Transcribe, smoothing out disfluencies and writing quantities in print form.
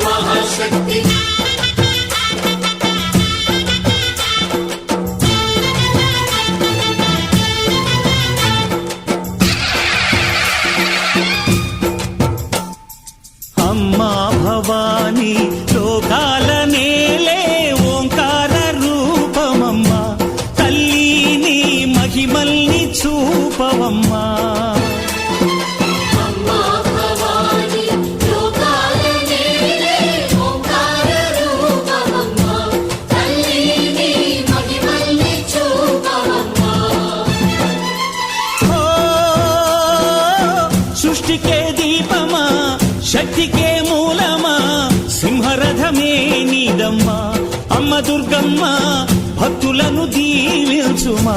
మహాశక్తి అమ్మా భవానీ లోకాల నేలే ఓంకార రూపమమ్మా తల్లి నీ మహిమల్ని చూపవమ్మా సృష్టికే దీపమా శక్తికే మూలమా సింహరథమే నీదమ్మా అమ్మ దుర్గమ్మ భక్తులను దీవించుమా